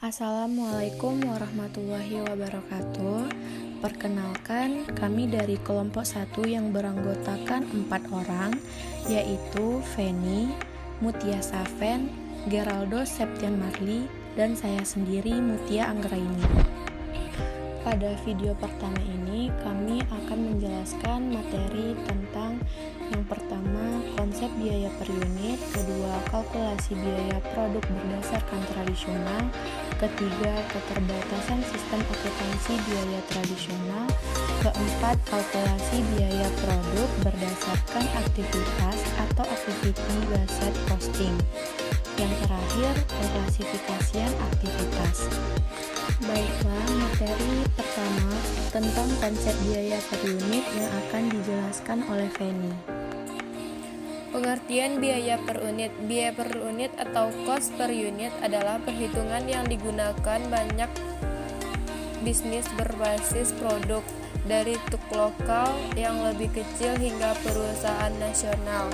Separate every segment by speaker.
Speaker 1: Assalamualaikum warahmatullahi wabarakatuh. Perkenalkan, kami dari kelompok 1 yang beranggotakan 4 orang, yaitu Feni, Mutia Safen, Geraldo Septian Marli, dan saya sendiri Mutia Anggraini. Pada video pertama ini, kami akan menjelaskan materi tentang yang pertama, konsep biaya per unit, kedua, kalkulasi biaya produk berdasarkan tradisional, ketiga, keterbatasan sistem akuntansi biaya tradisional, keempat, kalkulasi biaya produk berdasarkan aktivitas atau activity based costing. Yang terakhir, klasifikasian aktivitas. Baiklah, materi pertama tentang konsep biaya per unit yang akan dijelaskan oleh Feni.
Speaker 2: Pengertian biaya per unit. Biaya per unit atau cost per unit adalah perhitungan yang digunakan banyak bisnis berbasis produk, dari tuk lokal yang lebih kecil hingga perusahaan nasional.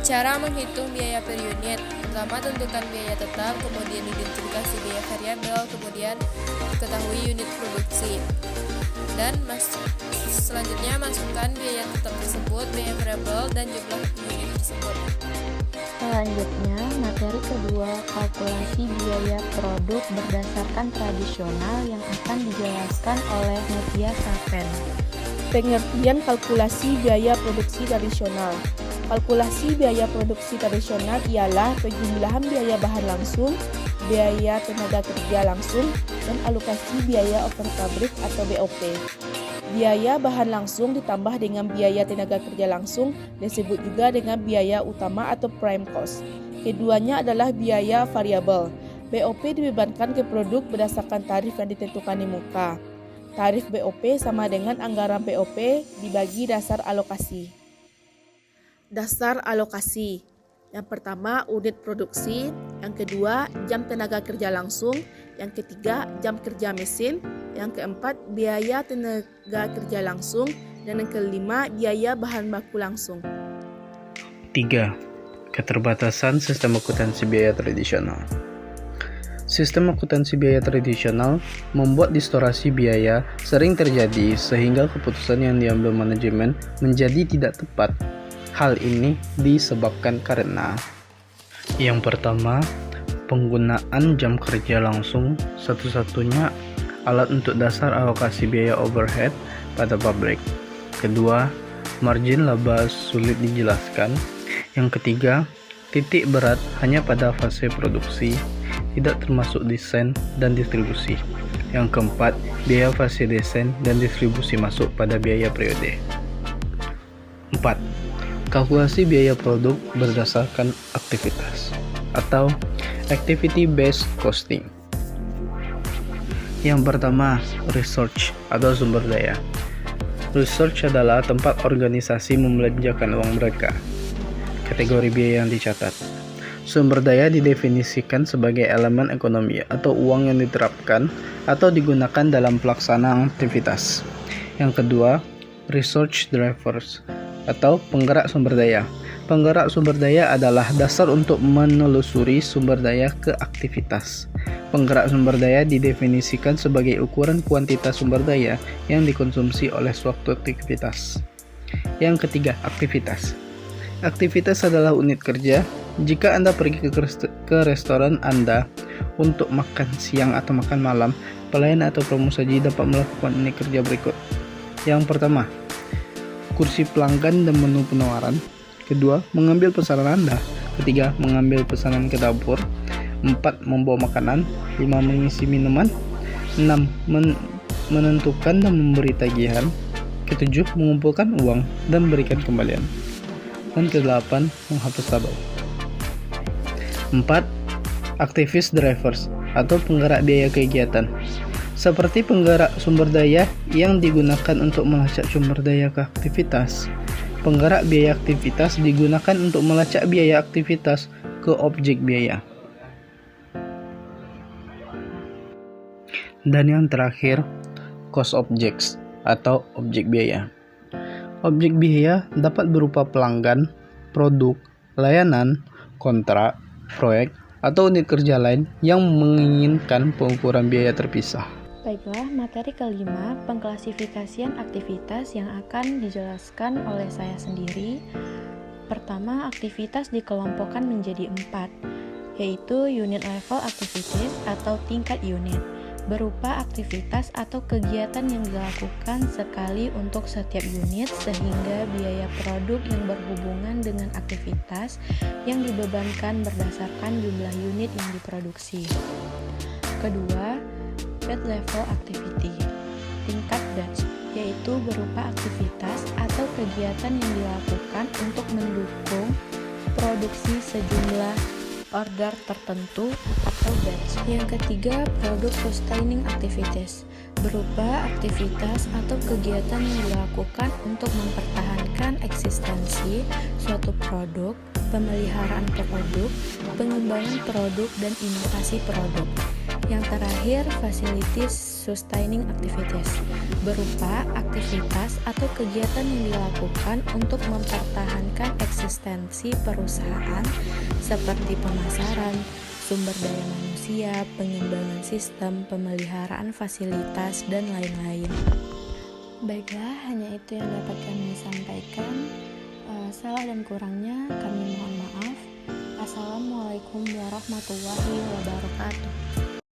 Speaker 2: Cara menghitung biaya per unit: pertama, tentukan biaya tetap, kemudian identifikasi biaya variabel, kemudian ketahui unit produksi, dan selanjutnya masukkan biaya tetap tersebut, biaya variabel, dan jumlah unit tersebut.
Speaker 1: Selanjutnya, materi kedua, kalkulasi biaya produk berdasarkan tradisional yang akan dijelaskan oleh Mutia Safen.
Speaker 3: Pengertian kalkulasi biaya produksi tradisional. Kalkulasi biaya produksi tradisional ialah penjumlahan biaya bahan langsung, biaya tenaga kerja langsung, dan alokasi biaya over pabrik atau BOP. Biaya bahan langsung ditambah dengan biaya tenaga kerja langsung disebut juga dengan biaya utama atau prime cost. Keduanya adalah biaya variabel. BOP dibebankan ke produk berdasarkan tarif yang ditentukan di muka. Tarif BOP sama dengan anggaran BOP dibagi dasar alokasi. Dasar alokasi. Yang pertama, unit produksi. Yang kedua, jam tenaga kerja langsung. Yang ketiga, jam kerja mesin. Yang keempat, biaya tenaga kerja langsung. Dan yang kelima, biaya bahan baku langsung.
Speaker 4: 3. Keterbatasan sistem akuntansi biaya tradisional. Sistem akuntansi biaya tradisional membuat distorsi biaya sering terjadi sehingga keputusan yang diambil manajemen menjadi tidak tepat. Hal ini disebabkan karena yang pertama, penggunaan jam kerja langsung satu-satunya alat untuk dasar alokasi biaya overhead pada pabrik. Kedua, margin laba sulit dijelaskan. Yang ketiga, titik berat hanya pada fase produksi, tidak termasuk desain dan distribusi. Yang keempat, biaya fase desain dan distribusi masuk pada biaya periode. 4. Kalkulasi biaya produk berdasarkan aktivitas atau activity based costing. Yang pertama, research atau sumber daya. Research adalah tempat organisasi membelanjakan uang mereka. Kategori biaya yang dicatat. Sumber daya didefinisikan sebagai elemen ekonomi atau uang yang diterapkan atau digunakan dalam pelaksanaan aktivitas. Yang kedua, research drivers atau penggerak sumber daya. Penggerak sumber daya adalah dasar untuk menelusuri sumber daya ke aktivitas. Penggerak sumber daya didefinisikan sebagai ukuran kuantitas sumber daya yang dikonsumsi oleh suatu aktivitas. Yang ketiga, aktivitas. Aktivitas adalah unit kerja. Jika Anda pergi ke restoran Anda untuk makan siang atau makan malam, pelayan atau pramusaji dapat melakukan unit kerja berikut. Yang pertama, kursi pelanggan dan menu penawaran. Kedua, mengambil pesanan Anda. Ketiga, mengambil pesanan ke dapur. 4. Membawa makanan. 5. Mengisi minuman. 6. Menentukan dan memberi tagihan. Ketujuh, mengumpulkan uang dan berikan kembalian. Dan ke-8, menghapus laba. 4. Activist drivers atau penggerak biaya kegiatan. Seperti penggerak sumber daya yang digunakan untuk melacak sumber daya ke aktivitas. Penggerak biaya aktivitas digunakan untuk melacak biaya aktivitas ke objek biaya. Dan yang terakhir, cost objects atau objek biaya. Objek biaya dapat berupa pelanggan, produk, layanan, kontrak, proyek, atau unit kerja lain yang menginginkan pengukuran biaya terpisah.
Speaker 1: Baiklah, materi kelima, pengklasifikasian aktivitas yang akan dijelaskan oleh saya sendiri. Pertama, aktivitas dikelompokkan menjadi 4, yaitu unit level activities atau tingkat unit, berupa aktivitas atau kegiatan yang dilakukan sekali untuk setiap unit sehingga biaya produk yang berhubungan dengan aktivitas yang dibebankan berdasarkan jumlah unit yang diproduksi. Kedua, bed level activity, tingkat batch, yaitu berupa aktivitas atau kegiatan yang dilakukan untuk mendukung produksi sejumlah order tertentu atau batch. Yang ketiga, product sustaining activities, berupa aktivitas atau kegiatan yang dilakukan untuk mempertahankan eksistensi suatu produk, pemeliharaan produk, pengembangan produk, dan inovasi produk. Yang terakhir, facilities sustaining activities, berupa aktivitas atau kegiatan yang dilakukan untuk mempertahankan eksistensi perusahaan seperti pemasaran, sumber daya manusia, pengembangan sistem, pemeliharaan fasilitas, dan lain-lain. Baiklah, hanya itu yang dapat kami sampaikan. Salah dan kurangnya kami mohon maaf. Assalamualaikum warahmatullahi wabarakatuh.